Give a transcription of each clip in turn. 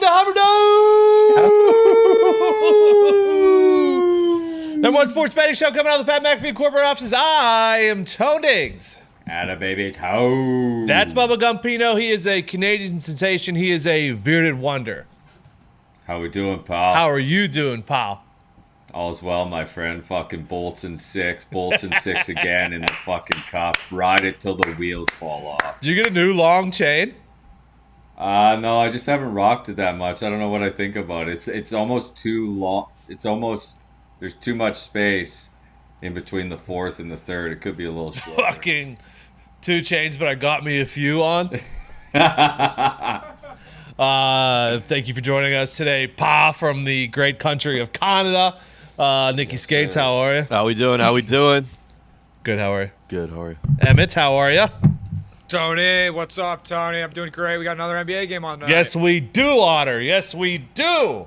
Welcome to Hammer Dahn! Number one sports betting show coming out of the Pat McAfee corporate offices. I am Tone Diggs. Atta baby toe. That's Bubba Gumpino. He is a Canadian sensation. He is a bearded wonder. How we doing, pal? How are you doing, pal? All's well, my friend. Fucking bolts and six again in the fucking cup. Ride it till the wheels fall off. Did you get a new long chain? No, I just haven't rocked it that much. I don't know what I think about it. It's almost too long. There's too much space in between the fourth and the third. It could be a little shorter. Fucking 2 chains, but I got me a few on. Thank you for joining us today, Pa, from the great country of Canada. Nikki Yes, Skates, sir. how are you? How we doing? Good, how are you? Good, how are you? Emmett, how are you? Tony, what's up, Tony? I'm doing great. We got another NBA game on tonight. Yes, we do, Otter. Yes, we do.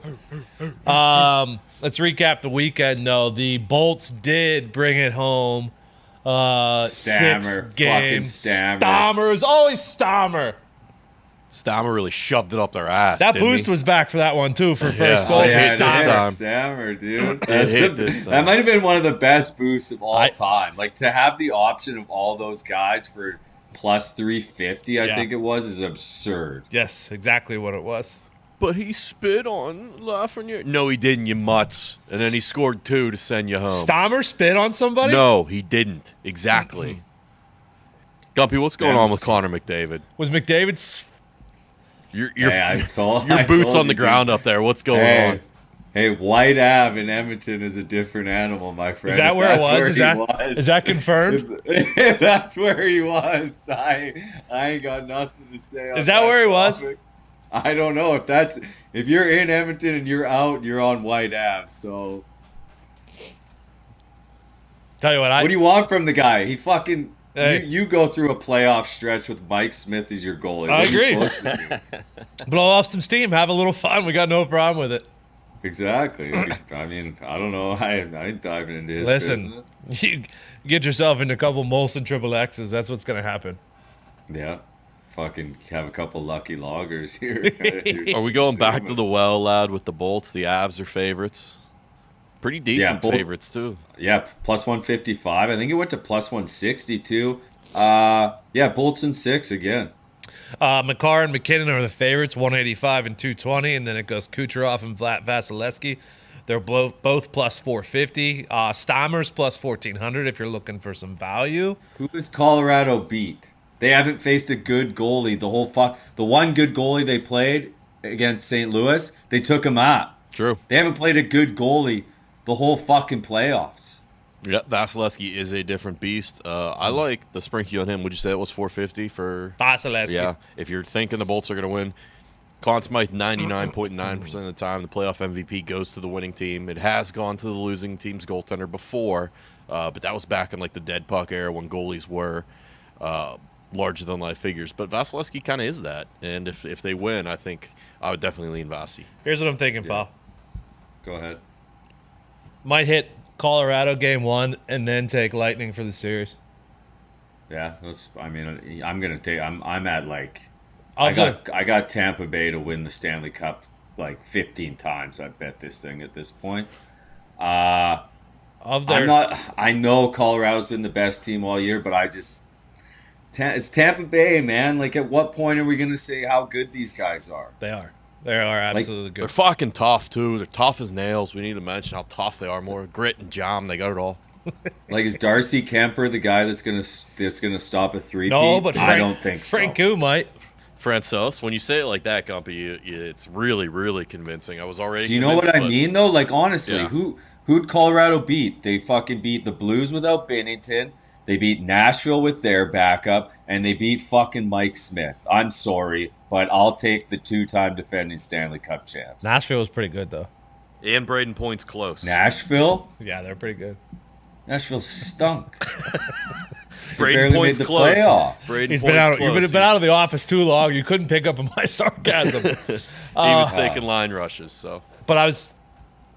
Let's recap the weekend, though. The Bolts did bring it home. Stammer. 6 Fucking games. Stammer. Stammer is always Stammer. Stammer really shoved it up their ass. That didn't boost he? was back for that one, too, for first goal Oh, for yeah, it is Stammer. time. Stammer, dude. It hit this time. That might have been one of the best boosts of all time. Like, to have the option of all those guys for plus 350, I think it was, is absurd. Yes, exactly what it was. But he spit on Lafreniere. No, he didn't, you mutts. And then he scored 2 to send you home. Stammer spit on somebody? No, he didn't. Exactly. Gumpy, what's going on with Connor McDavid? Was McDavid's... Your I told boots you, on the ground up there. What's going on? Hey, White Ave in Edmonton is a different animal, my friend. Is that where it was? Is that confirmed? If that's where he was. I ain't got nothing to say on Is that where he was? topic. I don't know if you're in Edmonton and you're out, you're on White Ave. So Tell you what, what do you want from the guy? He fucking Hey. you go through a playoff stretch with Mike Smith as your goalie. What I are you agree. supposed to do? blow off some steam, have a little fun. We got no problem with it. Exactly. I mean, I don't know. I ain't diving into his Listen, business. you get yourself into a couple Molson Triple X's. That's what's going to happen. Yeah. Fucking have a couple lucky loggers here. Are we going back to the well, lad, with the Bolts? The Avs are favorites. Pretty decent favorites, too. Yeah, plus 155. I think it went to plus 162. Yeah, Bolts and 6 again. McCarr and McKinnon are the favorites, 185 and 220, and then it goes Kucherov and Vasilevsky. They're both plus 450. Stammer's plus 1,400 if you're looking for some value. Who does Colorado beat? They haven't faced a good goalie. The one good goalie they played against St. Louis, they took him out. True. They haven't played a good goalie the whole fucking playoffs. Yeah, Vasilevsky is a different beast. I like the sprinky on him. Would you say that was 450 for Vasilevsky. Yeah, if you're thinking the Bolts are going to win, Conn Smythe 99.9% of the time, the playoff MVP goes to the winning team. It has gone to the losing team's goaltender before, but that was back in like the dead puck era when goalies were larger than life figures. But Vasilevsky kind of is that, and if they win, I think I would definitely lean Vasi. Here's what I'm thinking, pal. Go ahead. Might hit Colorado game 1 and then take Lightning for the series. Yeah, I'm gonna take. I'm at like. I'll I got Tampa Bay to win the Stanley Cup like 15 times. I bet this thing at this point. I know Colorado's been the best team all year, but it's Tampa Bay, man. Like, at what point are we gonna say how good these guys are? They are. They are absolutely They're good. fucking tough, too. They're tough as nails. We need to mention how tough they are. More grit and jam. They got it all. Like, is Darcy Kemper the guy that's gonna stop a 3-peat? No, but I don't think so. Franco might. Francois, when you say it like that, Gumpy, it's really, really convincing. I was already. Do you know what I convinced, mean, though? Like, honestly, Yeah. who'd Colorado beat? They fucking beat the Blues without Binnington. They beat Nashville with their backup, and they beat fucking Mike Smith. I'm sorry, but I'll take the 2-time defending Stanley Cup champs. Nashville was pretty good, though. And Braden Point's close. Nashville? Yeah, they're pretty good. Nashville stunk. Braden barely Point's made the close. playoffs. Braden You've Point's been out of the office too long. You couldn't pick up on my sarcasm. He was taking line rushes, so. But I was...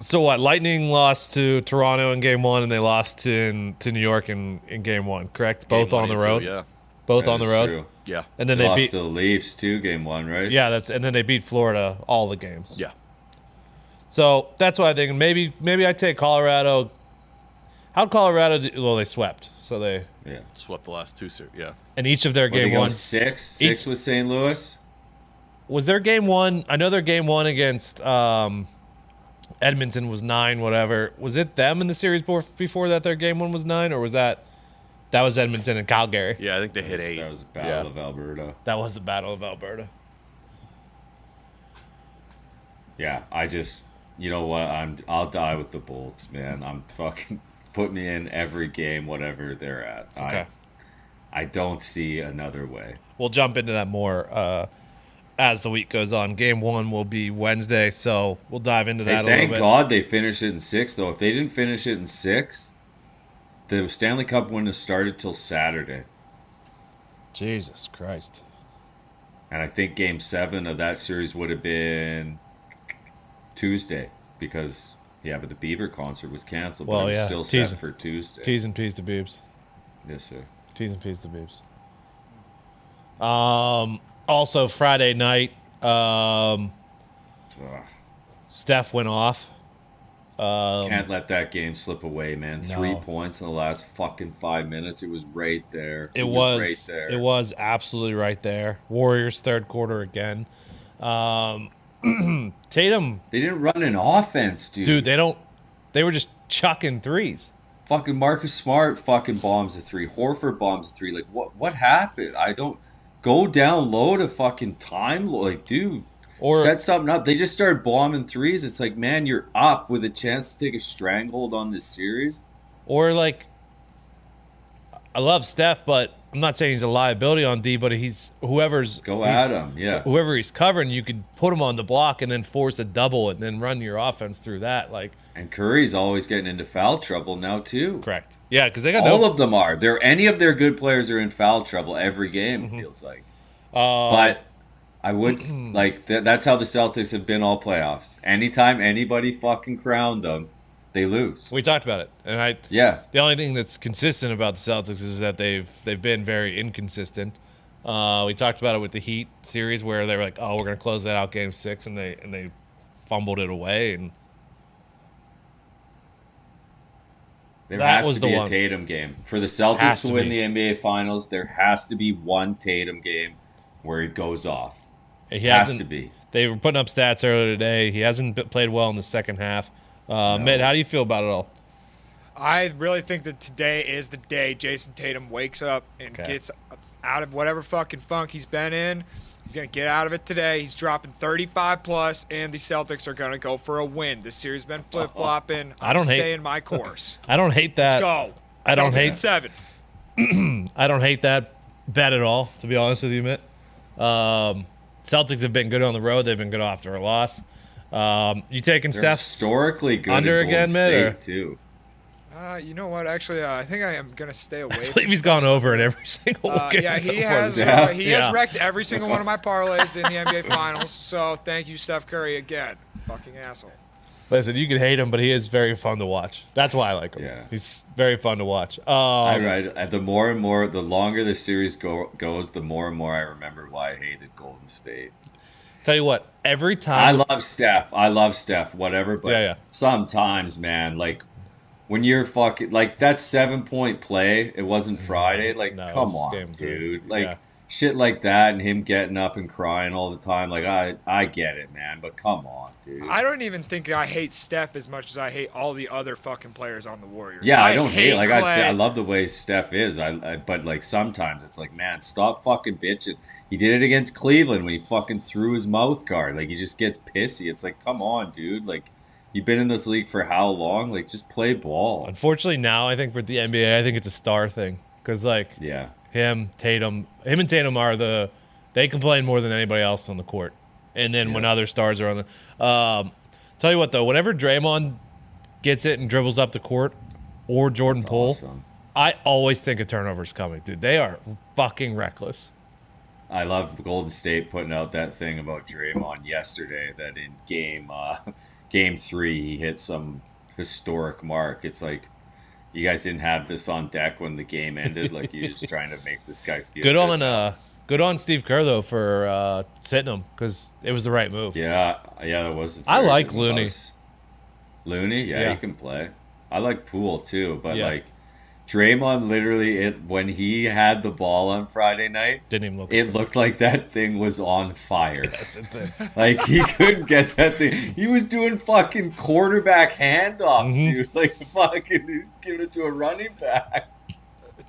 So what? Lightning lost to Toronto in game 1, and they lost to New York in game 1, correct? Both Game on the 1 and road? 2, yeah. both That on the is road. true. Yeah. And then They they lost beat to the Leafs too, game 1, right? Yeah, and then they beat Florida all the games. Yeah. So that's why I think maybe I take Colorado. How Colorado? Well, they swept, so they Swept the last 2 series. Yeah. and each of their They game go one 6 with St. Louis. was their game one. I know their game one against Edmonton was 9. Whatever, was it them in the series before that? Their game one was 9, or was that was Edmonton and Calgary? Yeah, I think they hit 8. That was the Battle of Alberta. That was the Battle of Alberta. Yeah, you know what? I'll die with the Bolts, man. I'm fucking put me in every game, whatever they're at. Okay. I don't see another way. We'll jump into that more as the week goes on. Game 1 will be Wednesday, so we'll dive into that a little bit. Thank God they finished it in 6, though. If they didn't finish it in 6, the Stanley Cup wouldn't have started till Saturday. Jesus Christ. And I think Game 7 of that series would have been Tuesday because, but the Bieber concert was canceled, but it was still set for Tuesday. T's and P's to Biebs. Yes, sir. T's and P's to Biebs. Also, Friday night, Steph went off. Can't let that game slip away, man. No. 3 points in the last fucking 5 minutes. It was right there. It was right there. It was absolutely right there. Warriors third quarter again. Tatum. They didn't run an offense, dude. They were just chucking threes. Fucking Marcus Smart fucking bombs a 3. Horford bombs a 3. Like, what happened? I don't go down low to fucking time. Like, dude. Or set something up. They just started bombing threes. It's like, man, you're up with a chance to take a stranglehold on this series. Or like, I love Steph, but I'm not saying he's a liability on D. But he's whoever he's covering, you could put him on the block and then force a double and then run your offense through that. Like, and Curry's always getting into foul trouble now too. Correct. Yeah, because they got all of them are. Any of their good players are in foul trouble every game. It feels like, but. I would like that's how the Celtics have been all playoffs. Anytime anybody fucking crowned them, they lose. We talked about it, and the only thing that's consistent about the Celtics is that they've been very inconsistent. We talked about it with the Heat series where they were like, "Oh, we're going to close that out game 6," and they fumbled it away, and there has to be a Tatum game for the Celtics to win the NBA Finals. There has to be one Tatum game where he goes off. He has to be. They were putting up stats earlier today. He hasn't played well in the second half. Mitt, how do you feel about it all? I really think that today is the day Jason Tatum wakes up and gets out of whatever fucking funk he's been in. He's going to get out of it today. He's dropping 35+, and the Celtics are going to go for a win. This series has been flip-flopping. I'm staying my course. I don't hate that. Let's go. I don't hate 7. I don't hate that bet at all, to be honest with you, Mitt. Celtics have been good on the road. They've been good after a loss. You taking Steph historically good under again, Mitt? Too. You know what? Actually, I think I am going to stay away. I believe he's gone over in every single game. Yeah, he has wrecked every single one of my parlays in the NBA Finals. So thank you, Steph Curry, again. Fucking asshole. Listen, you can hate him, but he is very fun to watch. That's why I like him. Yeah. He's very fun to watch. The more and more, the longer the series goes, the more and more I remember why I hated Golden State. Tell you what, every time I love Steph, whatever, but sometimes, man, like when you're fucking like that 7-point play, it wasn't Friday. Like, come on, dude. Like shit like that, and him getting up and crying all the time. Like, I get it, man, but come on, dude. I don't even think I hate Steph as much as I hate all the other fucking players on the Warriors. Yeah, I don't hate. Like, I love the way Steph is. But like sometimes it's like, man, stop fucking bitching. He did it against Cleveland when he fucking threw his mouth guard. Like, he just gets pissy. It's like, come on, dude. Like, you've been in this league for how long? Like, just play ball. Unfortunately, now I think for the NBA, I think it's a star thing because him and Tatum are they complain more than anybody else on the court. And then when other stars are on the tell you what though, whenever Draymond gets it and dribbles up the court or Jordan Poole, awesome. I always think a turnover's coming, dude. They are fucking reckless. I love Golden State putting out that thing about Draymond yesterday that in game 3 he hit some historic mark. It's like, You guys didn't have this on deck when the game ended. Like you're just trying to make this guy feel good on Steve Kerr though for sitting him because it was the right move. Yeah, that was. I like Looney. Looney, yeah, he can play. I like Poole too, but like Draymond, literally, when he had the ball on Friday night, didn't even look. It looked like that thing was on fire. That's the thing. Like he couldn't get that thing. He was doing fucking quarterback handoffs, dude. Like fucking, he was giving it to a running back.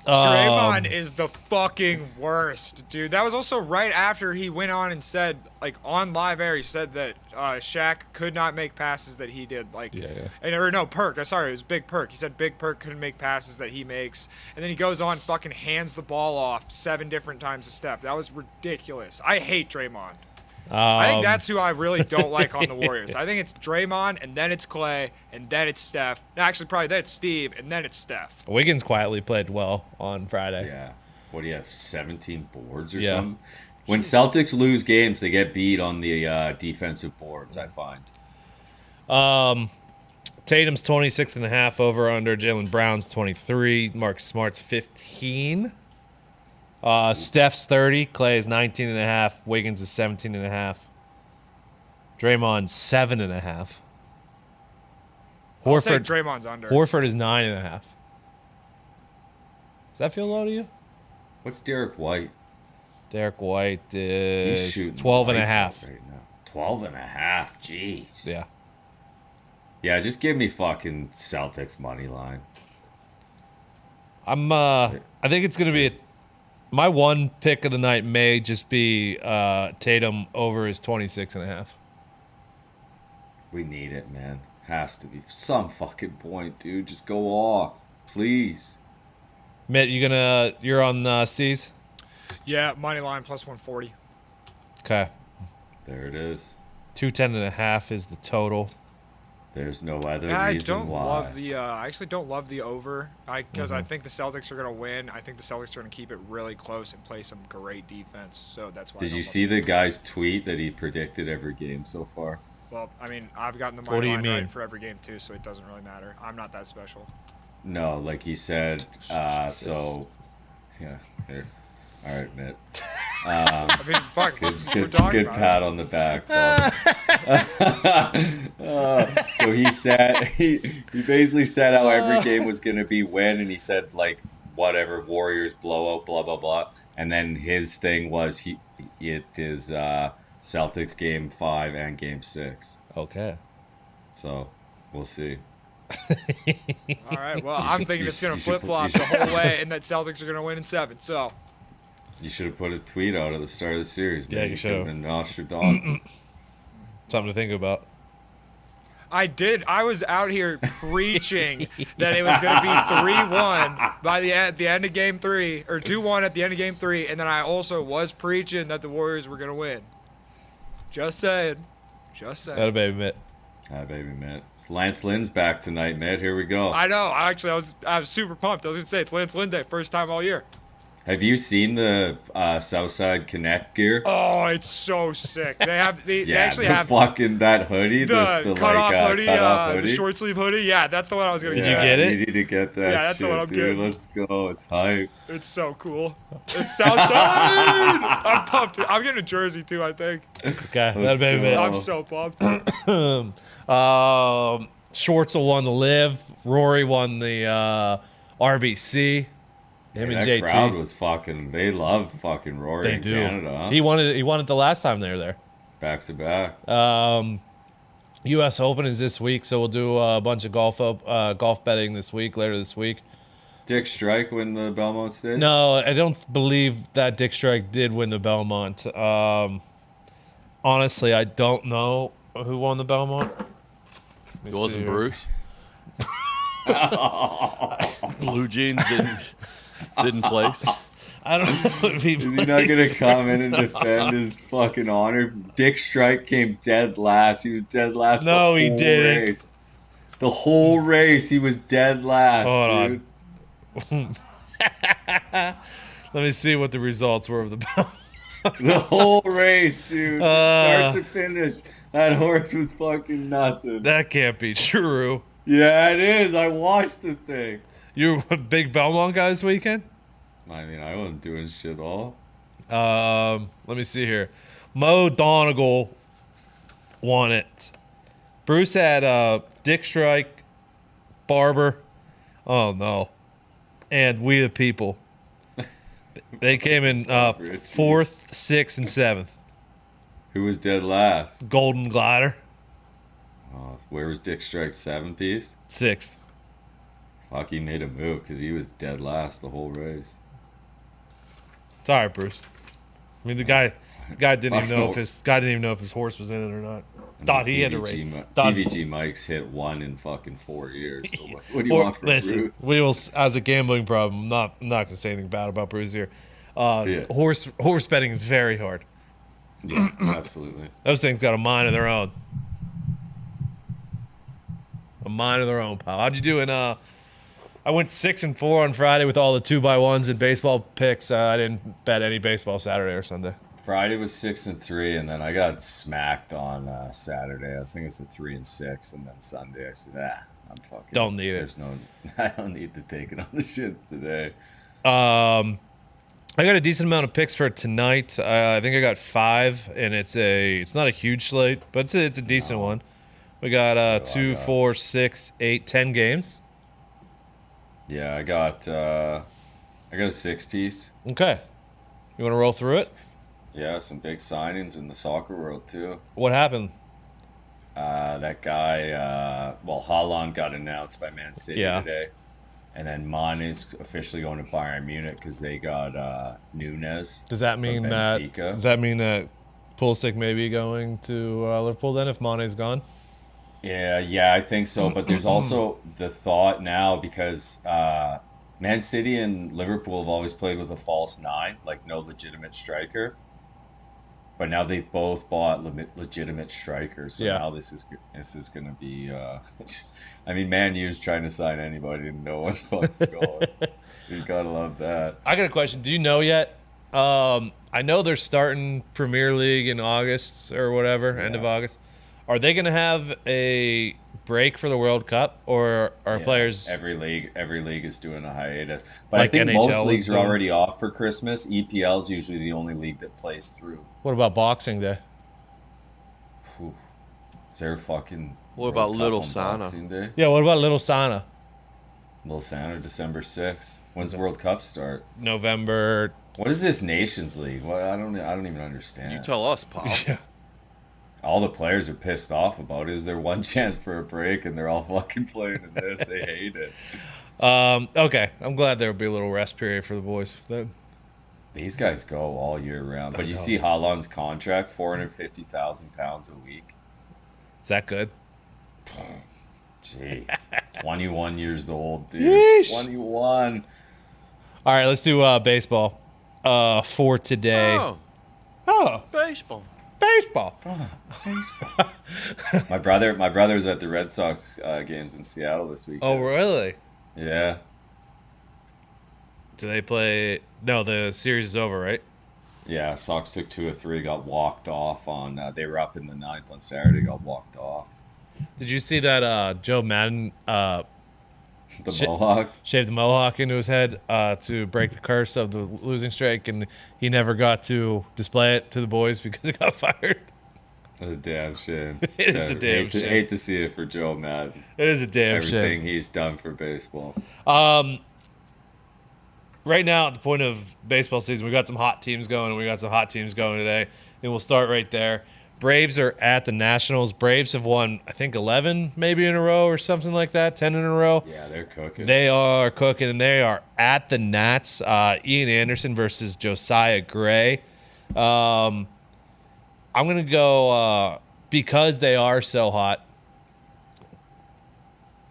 Draymond is the fucking worst, dude. That was also right after he went on and said, like, on live air, he said that Shaq could not make passes that he did. Like, or no, Perk. Sorry, it was Big Perk. He said Big Perk couldn't make passes that he makes. And then he goes on, fucking hands the ball off 7 different times to Steph. That was ridiculous. I hate Draymond. I think that's who I really don't like on the Warriors. I think it's Draymond, and then it's Clay, and then it's Steph. Actually, probably then it's Steve, and then it's Steph. Wiggins quietly played well on Friday. Yeah. What do you have, 17 boards or something? When Celtics lose games, they get beat on the defensive boards, I find. Tatum's 26.5 over under. Jaylen Brown's 23. Marcus Smart's 15. Steph's 30. Clay's 19.5. Wiggins is 17.5. Draymond's 7.5. I'll take Draymond's under. Horford is 9.5. Does that feel low to you? What's Derek White? Derek White is 12.5 right now. 12.5. Jeez. Yeah. Yeah, just give me fucking Celtics money line. I think it's gonna be my one pick of the night may just be Tatum over his 26.5. We need it, man. Has to be some fucking point, dude. Just go off, please. Mitt, you're on C's? Yeah, money line plus 140. Okay. There it is. 210.5 is the total. There's no other reason why. I actually don't love the over because I think the Celtics are going to win. I think the Celtics are going to keep it really close and play some great defense. So that's why. Did you see the guy's tweet that he predicted every game so far? Well, I mean, I've gotten the money line right for every game too, so it doesn't really matter. I'm not that special. No, like he said. So, yeah. Here. All right, Mitt. I mean, fuck. Good pat on the back, Bob. So he said he basically said how every game was gonna be win, and he said like whatever Warriors blowout, blah blah blah, and then his thing was it is Celtics game 5 and game 6. Okay. So we'll see. All right. Well, I'm thinking it's gonna flip flop the whole way, and that Celtics are gonna win in 7. So. You should have put a tweet out at the start of the series. Yeah, you should have been Nostradamus. Something to think about. I did. I was out here preaching that it was going to be 3-1 by the end of Game 3, or 2-1 at the end of Game 3, and then I also was preaching that the Warriors were going to win. Just saying. That baby Mitt. Hi, baby Mitt. Lance Lynn's back tonight, Mitt. Here we go. I know. I was super pumped. I was going to say it's Lance Lynn Day, first time all year. Have you seen the Southside Connect gear? Oh, it's so sick. They actually have fucking that hoodie, the cut-off hoodie, the short sleeve hoodie. Yeah, that's the one I was gonna get. Did you get it? You need to get that. Yeah, that's the one I'm getting. Let's go. It's hype. It's so cool. It's Southside. I'm pumped. I'm getting a jersey too, I think. Okay, that baby Mitt. I'm so pumped. Schwartzel won the Live. Rory won the RBC. Him and JT. That crowd was fucking. They love fucking Rory in Canada. Huh? He won it the last time they were there. Back to back. U.S. Open is this week, so we'll do a bunch of golf betting later this week. Dick Strike win the Belmont Stakes? No, I don't believe that Dick Strike did win the Belmont. Honestly, I don't know who won the Belmont. It wasn't Bruce. Blue Jeans didn't place. I don't know if Is he not going to come in and defend his fucking honor? Dick Strike came dead last. He was dead last. No, he didn't. Race. The whole race, he was dead last, Hold dude. on. Let me see what the results were of the Belmont. The whole race, dude. Start to finish. That horse was fucking nothing. That can't be true. Yeah, it is. I watched the thing. You were a big Belmont guy this weekend? I mean, I wasn't doing shit all. Let me see here. Mo Donegal won it. Bruce had Dick Strike, Barber. Oh no, and We the People. They came in 4th, 6th, and 7th. Who was dead last? Golden Glider. Oh, where was Dick Strike 7-piece? 6th. Fuck, he made a move because he was dead last the whole race. It's all right, Bruce. I mean, the guy didn't even know if his horse was in it or not. Thought he had to race. TVG Mike's hit 1 in fucking 4 years. So what do you want from listen, Bruce? we will, as a gambling problem, I'm not going to say anything bad about Bruce here. Horse betting is very hard. Yeah, absolutely. Those things got a mind of their own. A mind of their own, pal. How'd you do in I went 6-4 on Friday with all the 2x1s and baseball picks. I didn't bet any baseball Saturday or Sunday. Friday was 6-3, and then I got smacked on Saturday. I was thinking it was a 3-6, and then Sunday I said, I'm fucking. Don't need it. I don't need to take it on the shits today. I got a decent amount of picks for tonight. I think I got 5, and it's not a huge slate, but it's a decent one. We got 2, 4, 6, 8, 10 games. Yeah, I got a 6-piece. Okay, you want to roll through it? Yeah, some big signings in the soccer world too. What happened? That guy, Haaland got announced by Man City today. And then Mane's officially going to Bayern Munich because they got Nunes. Does that mean that Pulisic may be going to Liverpool then if Mane's gone? Yeah, I think so. But there's also the thought now because Man City and Liverpool have always played with a false 9, like no legitimate striker. But now they've both bought legitimate strikers. So now this is going to be. I mean, Man U's trying to sign anybody, and no one's fucking going. You gotta love that. I got a question. Do you know yet? I know they're starting Premier League in August or whatever, end of August. Are they going to have a break for the World Cup, or are players? Every league is doing a hiatus, but Like I think NHL most leagues are already off for Christmas. EPL is usually the only league that plays through. What about Boxing Day? Is there a fucking? What about Little Sana? Day? Yeah, what about Little Sana? Little Sana, December 6th. When's the World Cup start? November. What is this Nations League? Well, I don't even understand. You tell us, Pop. Yeah. All the players are pissed off about it. Is there one chance for a break, and they're all fucking playing in this? They hate it. Okay, I'm glad there will be a little rest period for the boys then. These guys go all year round. But you see Haaland's contract, £450,000 a week. Is that good? Jeez. 21 years old, dude. Yeesh. 21. All right, let's do baseball for today. Oh, baseball. Baseball. My brother's at the Red Sox games in Seattle this week. Oh, really? Yeah. Do they play? No, the series is over, right? Yeah, Sox took 2 of 3, got walked off on. They were up in the 9th on Saturday, got walked off. Did you see that Joe Madden Mohawk? Shaved the mohawk into his head to break the curse of the losing streak, and he never got to display it to the boys because he got fired. That's a damn shame. It is a damn shame. Hate to see it for Joe Madden. It is a damn shame. Everything he's done for baseball. Right now, at the point of baseball season, we got some hot teams going, and we got some hot teams going today, and we'll start right there. Braves are at the Nationals. Braves have won, I think, 11 maybe in a row or something like that, 10 in a row. Yeah, they're cooking. They are cooking, and they are at the Nats. Ian Anderson versus Josiah Gray. I'm going to go because they are so hot,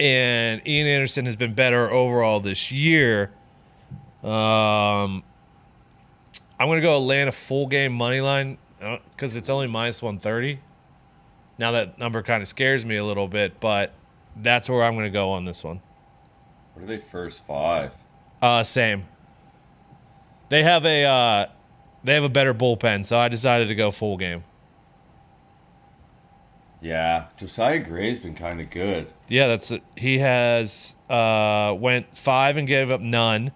and Ian Anderson has been better overall this year. I'm going to go Atlanta full game money line. Because it's only minus 130. Now that number kind of scares me a little bit, but that's where I'm going to go on this one. What are they first 5? Same. They have a better bullpen, so I decided to go full game. Yeah, Josiah Gray's been kind of good. Yeah, that's it. He has went 5 and gave up none,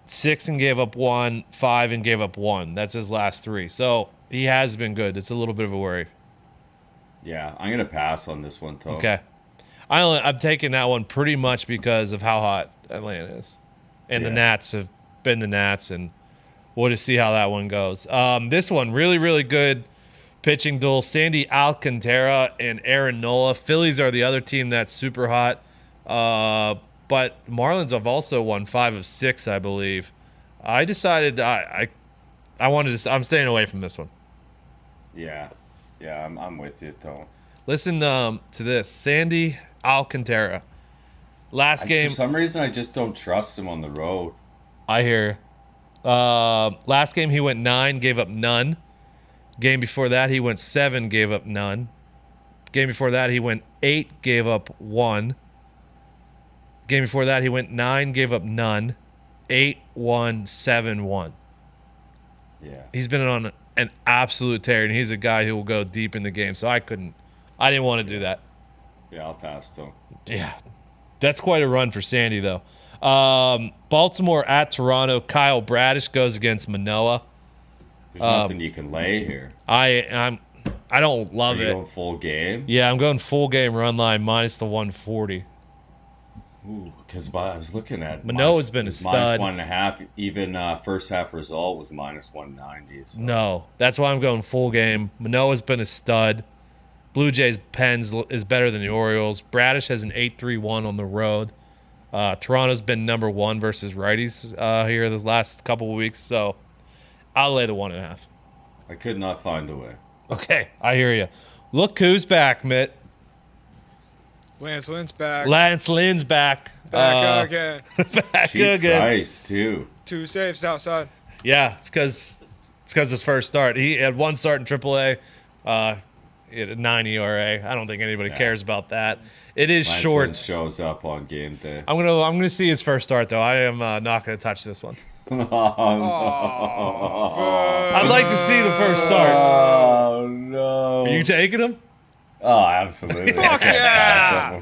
6 and gave up 1, 5 and gave up 1. That's his last 3. So he has been good. It's a little bit of a worry. Yeah, I'm gonna pass on this one, though. Okay, I'm taking that one pretty much because of how hot Atlanta is, and the Nats have been the Nats, and we'll just see how that one goes. This one really, really good. Pitching duel, Sandy Alcantara and Aaron Nola. Phillies are the other team that's super hot. But Marlins have also won 5 of 6, I believe. I decided I wanted to. I'm staying away from this one. Yeah, I'm with you, Tom. Listen to this, Sandy Alcantara. Last game. For some reason, I just don't trust him on the road. I hear. Last game he went 9, gave up none. Game before that, he went 7, gave up none. Game before that, he went 8, gave up 1. Game before that, he went 9, gave up none. 8, 1, 7, 1. Yeah. He's been on an absolute tear, and he's a guy who will go deep in the game. So I didn't want to do that. Yeah, I'll pass, though. Yeah. That's quite a run for Sandy, though. Baltimore at Toronto. Kyle Bradish goes against Manoah. There's nothing you can lay here. I don't love Are you it. going full game? Yeah, I'm going full game run line minus the 140. Ooh, because I was looking at Manoah's been a stud. -1.5. Even first half result was -190. So. No, that's why I'm going full game. Manoah's been a stud. Blue Jays Pens is better than the Orioles. Bradish has an 8.31 on the road. Toronto's been number 1 versus righties here the last couple of weeks, so I'll lay the 1.5. I could not find a way. Okay, I hear you. Look who's back, Mitt. Lance Lynn's back. Lance Lynn's back. Back again. Back Cheap again. price, too. 2 saves outside. Yeah, it's because his first start. He had 1 start in AAA. He had a 9 ERA. I don't think anybody cares about that. It is Lance short. Lynn shows up on game day. I'm gonna see his first start though. I am not gonna touch this one. I'd like to see the first start. Oh, no. Are you taking him? Oh, absolutely. Fuck yeah!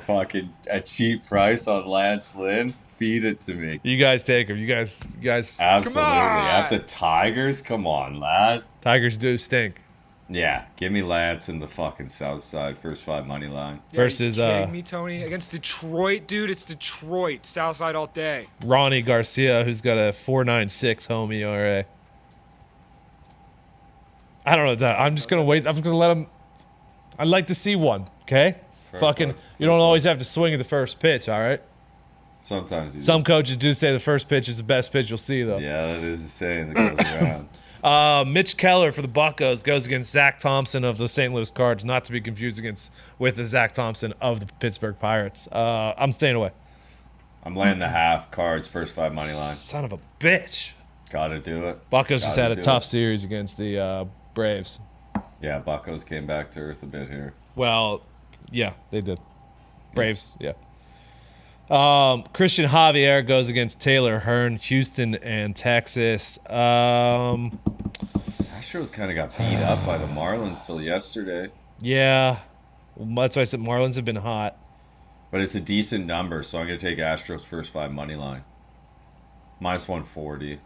A cheap price on Lance Lynn. Feed it to me. You guys take him. You guys. Absolutely. Come on! At the Tigers? Come on, lad. Tigers do stink. Yeah, give me Lance in the fucking South Side first 5 money line. Versus Are you kidding me, Tony? Against Detroit, dude. It's Detroit. Southside all day. Ronnie Garcia, who's got a 4.96 home ERA. I don't know that. I'm just gonna wait. I'm gonna let him. I'd like to see one. Okay. Fair You don't always have to swing at the first pitch. All right. Sometimes you do. Some coaches do say the first pitch is the best pitch you'll see, though. Yeah, that is a saying that goes around. Mitch Keller for the Buccos goes against Zach Thompson of the St. Louis Cards, not to be confused with the Zach Thompson of the Pittsburgh Pirates. I'm staying away. I'm laying the half Cards first 5 money line. Son of a bitch. Gotta do it. Buccos just had a tough it. series against the Braves. Yeah, Buccos came back to earth a bit here. Well, yeah, they did. Braves, yeah. Christian Javier goes against Taylor Hearn, Houston and Texas. Astros kind of got beat up by the Marlins till yesterday. Yeah, that's why I said Marlins have been hot. But it's a decent number, so I'm going to take Astros first 5 money line. -140.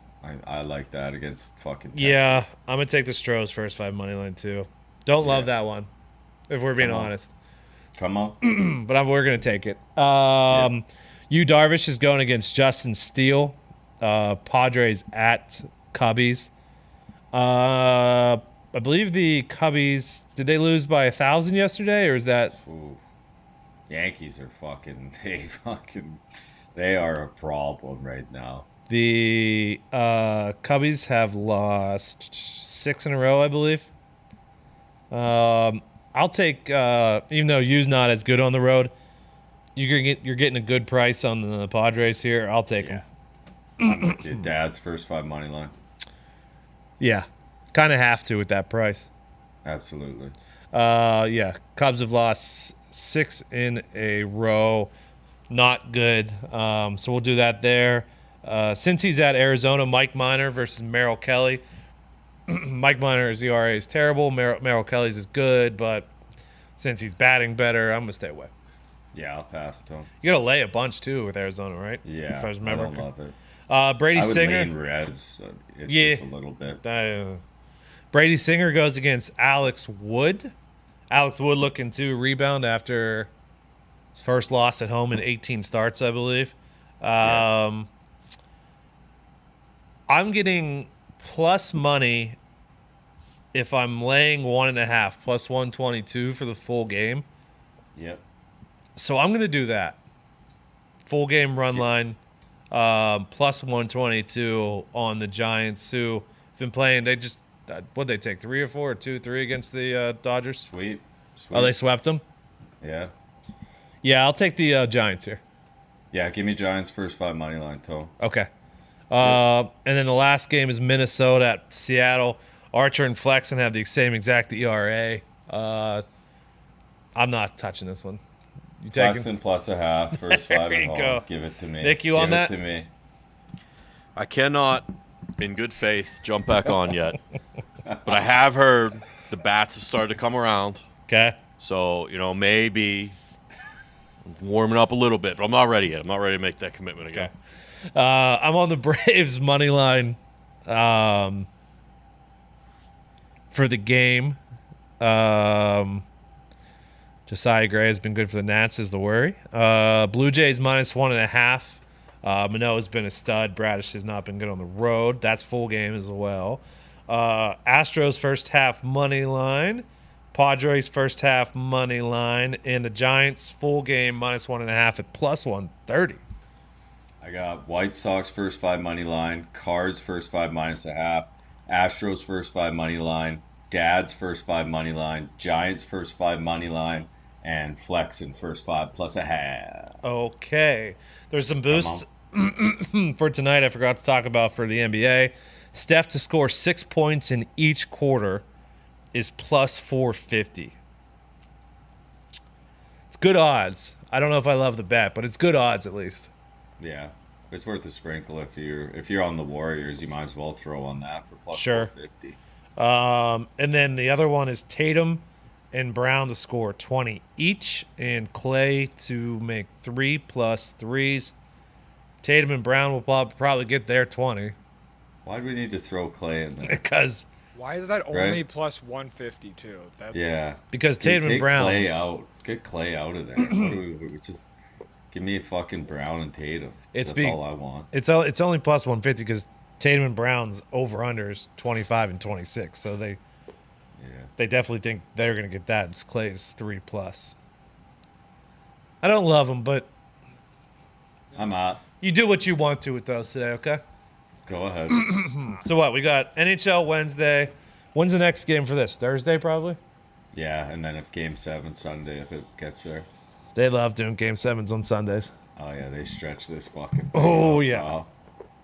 I like that against fucking Texas. Yeah, I'm going to take the Stros first 5 money line too. Don't love that one, if we're being honest. Come on. But we're going to take it. Yu Darvish is going against Justin Steele. Padres at Cubbies. I believe the Cubbies, did they lose by 1,000 yesterday, or is that? Ooh. Yankees are they are a problem right now. The Cubbies have lost 6 in a row, I believe. I'll take, even though Yu's not as good on the road, you're getting a good price on the Padres here. I'll take them. I'm with you. Dad's first 5 money line. Yeah, kind of have to with that price. Absolutely. Yeah, Cubs have lost 6 in a row. Not good. So we'll do that there. Since he's at Arizona, Mike Minor versus Merrill Kelly. Mike Minor's ERA is terrible. Merrill Kelly's is good, but since he's batting better, I'm gonna stay away. Yeah, I'll pass to him. You gotta lay a bunch too with Arizona, right? Yeah, if I remember. I don't love it. Brady I would Singer. lean Reds just a little bit. Brady Singer goes against Alex Wood. Alex Wood looking to rebound after his first loss at home in 18 starts, I believe. I'm getting plus money if I'm laying 1.5 plus 122 for the full game. Yep. So I'm going to do that. Full game run line, plus 122 on the Giants, who have been playing. They just, what'd they take, 3 or 4 or 2-3 against the Dodgers? Sweet. Oh, they swept them? Yeah. Yeah, I'll take the Giants here. Yeah, give me Giants first 5 money line, Toe. Okay. And then the last game is Minnesota at Seattle. Archer and Flexen have the same exact ERA. I'm not touching this one. You taking Flexen plus a half, first 5 at home. Go. Give it to me. Nick, you on that? Give it to me. I cannot, in good faith, jump back on yet. But I have heard the bats have started to come around. Okay. So, maybe warming up a little bit, but I'm not ready yet. I'm not ready to make that commitment again. Okay. I'm on the Braves money line for the game. Josiah Gray has been good for the Nats is the worry. Blue Jays minus 1.5. Manoah's been a stud. Bradish has not been good on the road. That's full game as well. Astros first half money line. Padres first half money line. And the Giants full game minus 1.5 at plus 130. I got White Sox first 5 money line. Cards first 5 minus a half. Astros first 5 money line. Dad's first 5 money line. Giants first 5 money line. And Flexen first 5 plus a half. Okay. There's some boosts for tonight I forgot to talk about for the NBA. Steph to score 6 points in each quarter is plus 450. It's good odds. I don't know if I love the bet, but it's good odds at least. Yeah. It's worth a sprinkle if you're on the Warriors, you might as well throw on that for plus 450. And then the other one is Tatum and Brown to score 20 each, and Clay to make 3+ threes. Tatum and Brown will probably get their 20. Why do we need to throw Clay in there? Because why is that only plus 150 too? Because Tatum and Brown. Get Clay out of there. Just give me a fucking Brown and Tatum. That's all I want. It's only plus 150 because Tatum and Brown's over-unders 25 and 26, so they definitely think they're going to get that. It's Clay's 3+. I don't love them, but I'm out. You do what you want to with those today, okay? Go ahead. So what? We got NHL Wednesday. When's the next game for this? Thursday, probably? Yeah, and then if Game 7 Sunday, if it gets there. They love doing Game 7s on Sundays. Oh, yeah, they stretch this fucking thing Oh, up,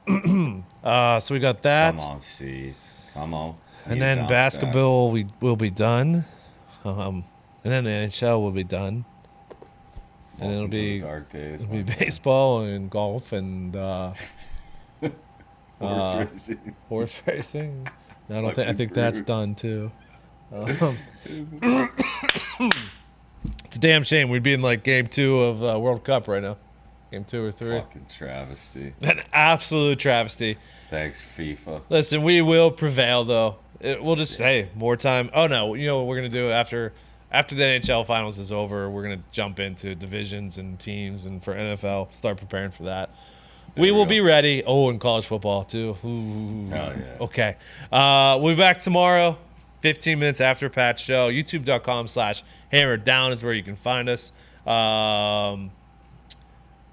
yeah. So we got that. Come on, C's. Come on. And then basketball will be done. And then the NHL will be done. And it'll be dark days. It'll be baseball and golf and horse racing. No, I think that's done too. It's a damn shame we'd be in like game 2 of World Cup right now. Game 2 or 3. Fucking travesty. An absolute travesty. Thanks, FIFA. Listen, we will prevail though. We'll just say more time. Oh no, you know what we're gonna do after the NHL finals is over? We're gonna jump into divisions and teams, and for NFL, start preparing for that. We will be ready. Oh, and college football too. Ooh. Hell yeah. Okay. We'll be back tomorrow, 15 minutes after Pat's show. YouTube.com/Hammer Dahn is where you can find us.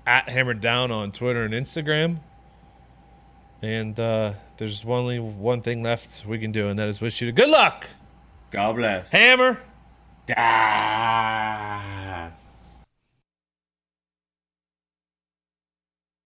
At Hammer Dahn on Twitter and Instagram. And there's only one thing left we can do, and that is wish you good luck. God bless. Hammer Dahn.